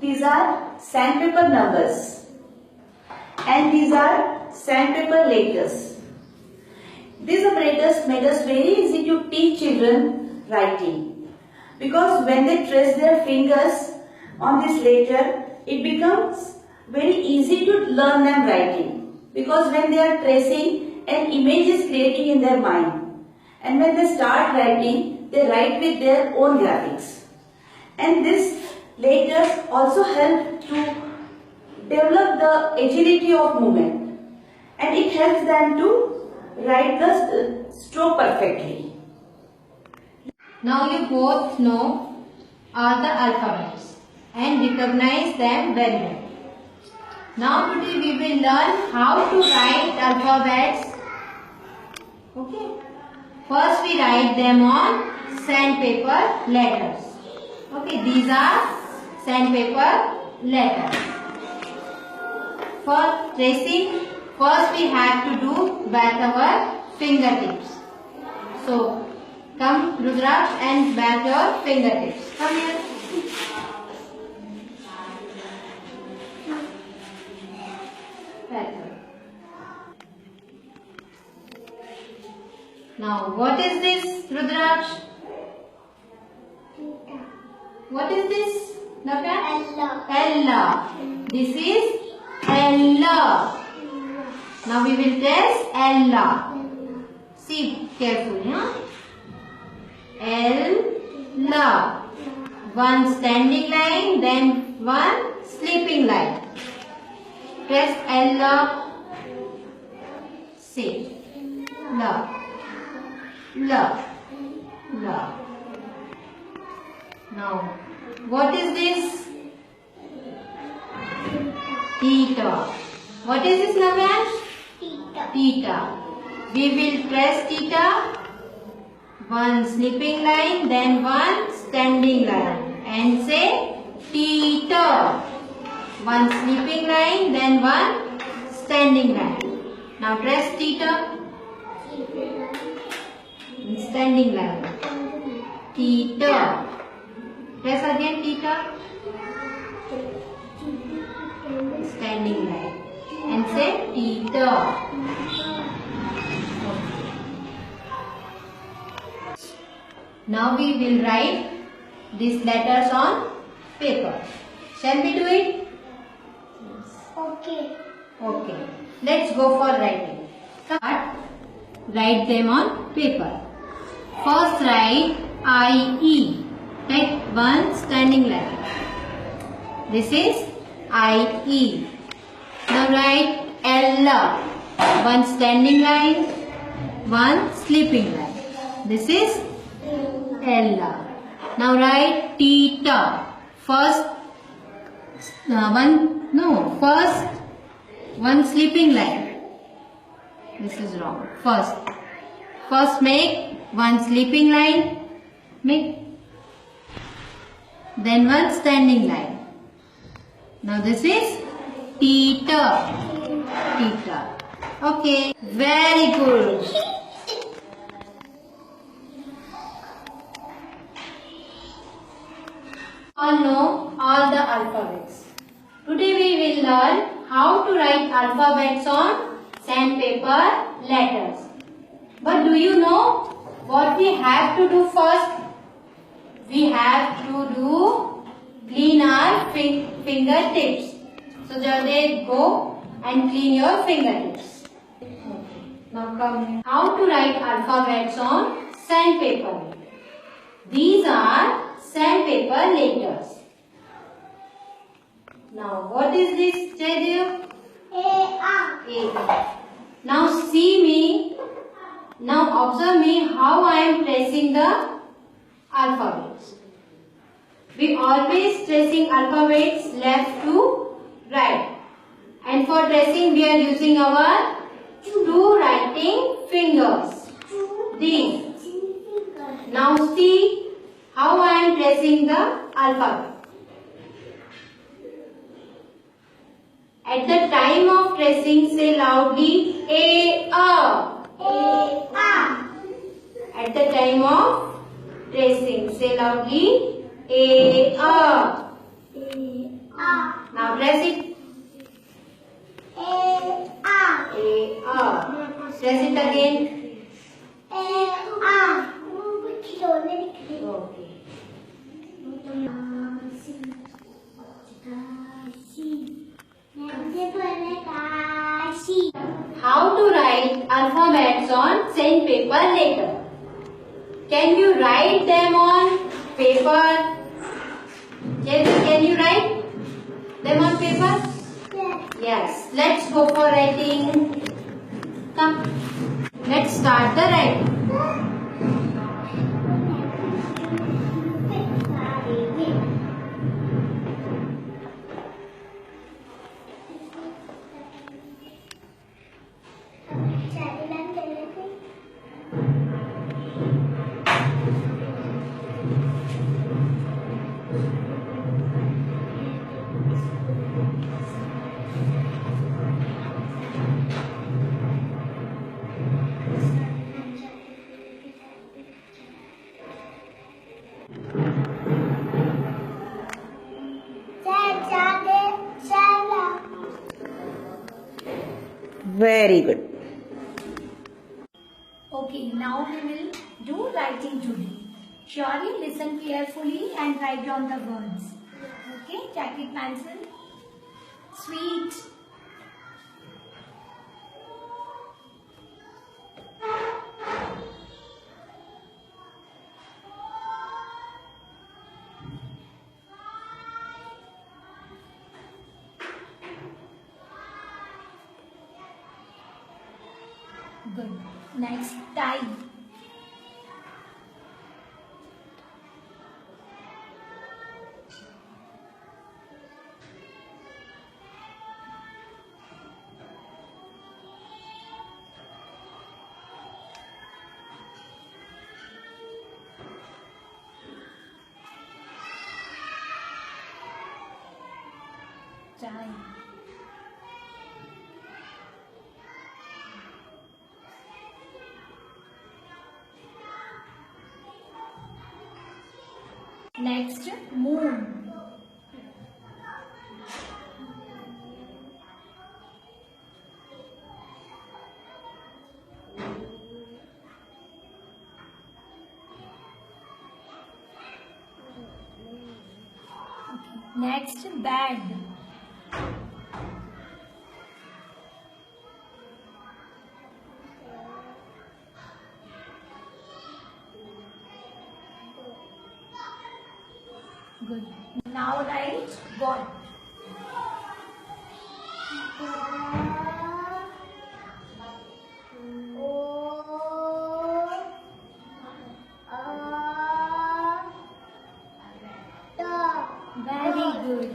these are sandpaper numbers and these are sandpaper letters. These apparatus made us very easy to teach children writing, because when they trace their fingers on this letter, it becomes very easy to learn them writing, because when they are tracing, an image is creating in their mind, and when they start writing, they write with their own graphics. And these letters also help to develop the agility of movement, and it helps them to write the stroke perfectly. Now you both know all the alphabets and recognize them very well. Now today we will learn how to write alphabets. Okay. First we write them on sandpaper letters. Okay, these are sandpaper letters. For tracing, first we have to do with our fingertips. So, come Rudraksh and back your fingertips. Come here. Now, what is this, Rudraksh? What is this? Ella. Ella. This is Ella. Now we will test Ella. See carefully, huh? Ella. One standing line, then one sleeping line. Press Ella. Say La. La. La. Now, what is this? Theta. What is this, Navyash? Theta. Theta. We will press theta. One sleeping line, then one standing line, and say theta. One sleeping line, then one standing line. Now press theta. Standing line. Theta. Press again theta. Standing line. And say theta. Now we will write these letters on paper. Shall we do it? Okay. Okay. Let's go for writing. Start. Write them on paper. First write I-E. Take one standing line. This is I-E. Now write Ella. One standing line, one sleeping line. This is Ella. Now write theta. First one sleeping line. This is wrong. First make one sleeping line. Make. Then one standing line. Now this is theta. Theta. Okay. Very good. All know all the alphabets. Today we will learn how to write alphabets on sandpaper letters. But do you know what we have to do first? We have to clean our fingertips. So they go and clean your fingertips. Okay. Now come here. How to write alphabets on sandpaper? These are sandpaper letters. Now what is this, Jaydev? A. Now see me. Now observe me how I am tracing the alphabets. We always tracing alphabets left to right. And for tracing we are using our two writing fingers. These. Now see how I am tracing the alphabet. At the time of tracing, say loudly A. At the time of tracing, say loudly A. Now press it. A. A. Press it again. A. खिलौने दिख रहे हैं। Okay. Kashi. How to write alphabets on sandpaper letter? Can you write them on paper? Can you write them on paper? Yes. Let's go for writing. Come. Let's start the writing. Very good. Okay, now we will do writing today. Surely listen carefully and write down the words. Okay, take it pencil. Sweet. Good. Next, time. Time. Next, moon. Next, bed. Good. Now write God. Very good.